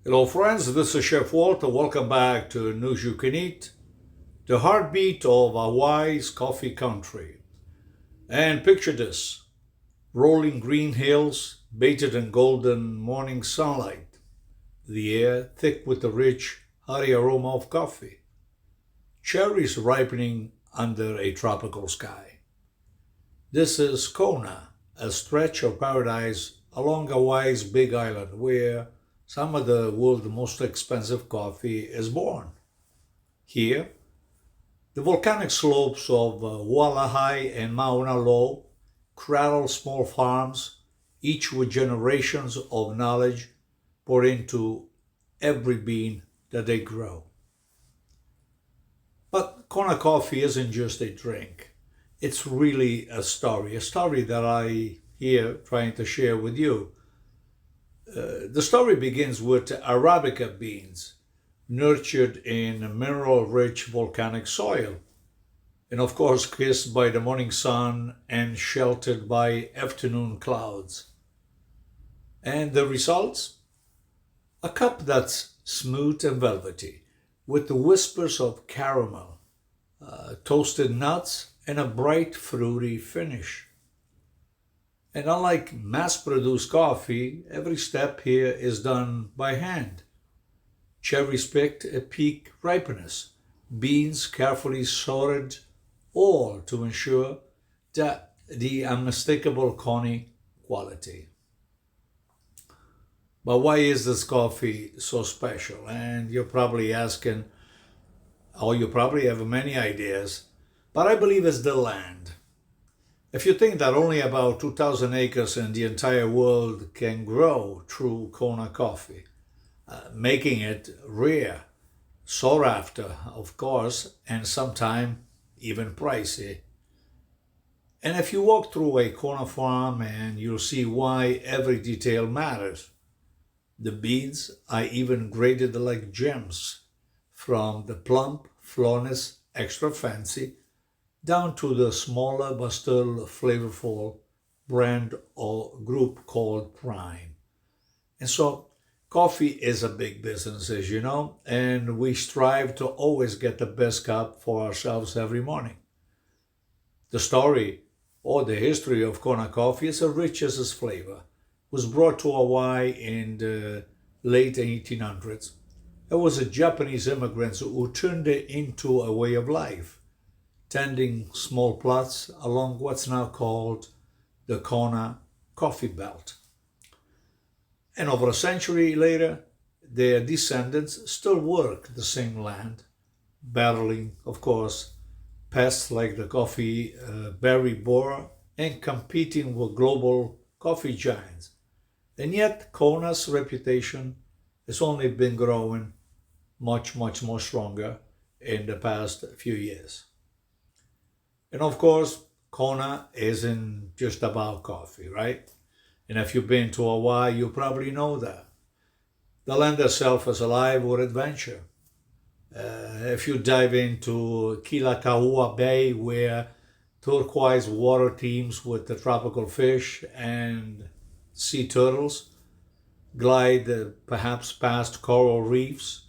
Hello, friends. This is Chef Walter. Welcome back to News You Can Eat, the heartbeat of Hawaii's coffee country. And picture this rolling green hills, bathed in golden morning sunlight, the air thick with the rich, hearty aroma of coffee, cherries ripening under a tropical sky. This is Kona, a stretch of paradise along Hawaii's Big Island where some of the world's most expensive coffee is born. Here, the volcanic slopes of Hualahai and Mauna Loa cradle small farms, each with generations of knowledge poured into every bean that they grow. But Kona coffee isn't just a drink. It's really a story that I here trying to share with you. The story begins with Arabica beans, nurtured in mineral rich volcanic soil, and of course, kissed by the morning sun and sheltered by afternoon clouds. And the results? A cup that's smooth and velvety, with the whispers of caramel, toasted nuts, and a bright fruity finish. And unlike mass produced coffee, every step here is done by hand. Cherries picked at peak ripeness, beans carefully sorted, all to ensure that the unmistakable Connie quality. But why is this coffee so special? And you're probably asking, or you probably have many ideas, but I believe it's the land. If you think that only about 2,000 acres in the entire world can grow true Kona coffee, making it rare, sought after, of course, and sometimes even pricey. And if you walk through a Kona farm and you'll see why every detail matters. The beans are even graded like gems, from the plump, flawless, extra fancy down to the smaller but still flavorful brand or group called Prime. And so coffee is a big business, as you know, and we strive to always get the best cup for ourselves every morning. The story or the history of Kona coffee is as rich as its flavor. It was brought to Hawaii in the late 1800s. It was the Japanese immigrants who turned it into a way of life, tending small plots along what's now called the Kona Coffee Belt. And over a century later, their descendants still work the same land, battling, of course, pests like the coffee berry borer and competing with global coffee giants. And yet, Kona's reputation has only been growing much, much more stronger in the past few years. And of course, Kona isn't just about coffee, right? And if you've been to Hawaii, you probably know that. The land itself is alive with adventure. If you dive into Kilakahua Bay, where turquoise water teems with the tropical fish and sea turtles, glide perhaps past coral reefs,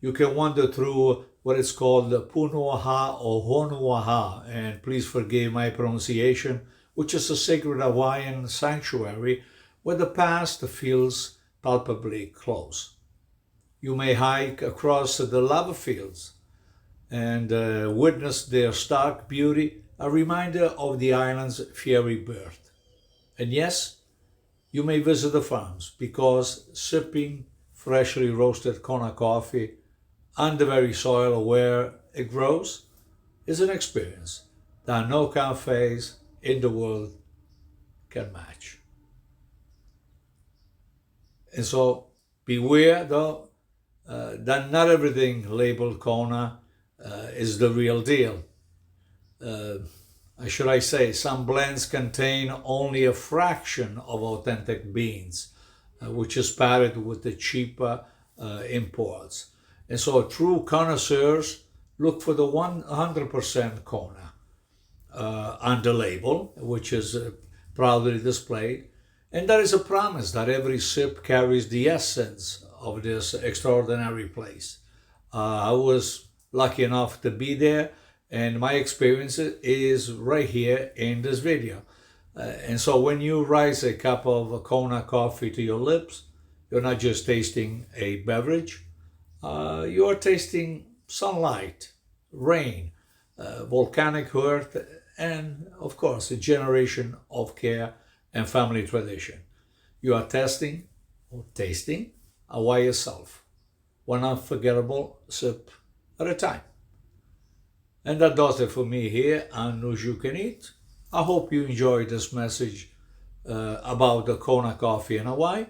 you can wander through what is called the Punuaha or Honuaha, and please forgive my pronunciation, which is a sacred Hawaiian sanctuary where the past feels palpably close. You may hike across the lava fields and witness their stark beauty, a reminder of the island's fiery birth. And yes, you may visit the farms because sipping freshly roasted Kona coffee on the very soil where it grows is an experience that no cafes in the world can match. And so beware though that not everything labeled Kona is the real deal. Uh, should I say, some blends contain only a fraction of authentic beans, which is paired with the cheaper imports. And so true connoisseurs look for the 100% Kona on the label, which is proudly displayed. And there is a promise that every sip carries the essence of this extraordinary place. I was lucky enough to be there, and my experience is right here in this video. And so when you rise a cup of Kona coffee to your lips, you're not just tasting a beverage, you're tasting sunlight, rain, volcanic earth, and of course, a generation of care and family tradition. You are testing or tasting Hawaii yourself, one unforgettable sip at a time. And that does it for me here on News You Can Eat. I hope you enjoyed this message about the Kona coffee in Hawaii.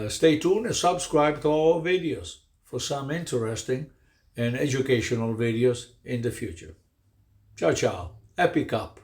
Stay tuned and subscribe to our videos for some interesting and educational videos in the future. Ciao, ciao. Happy cup.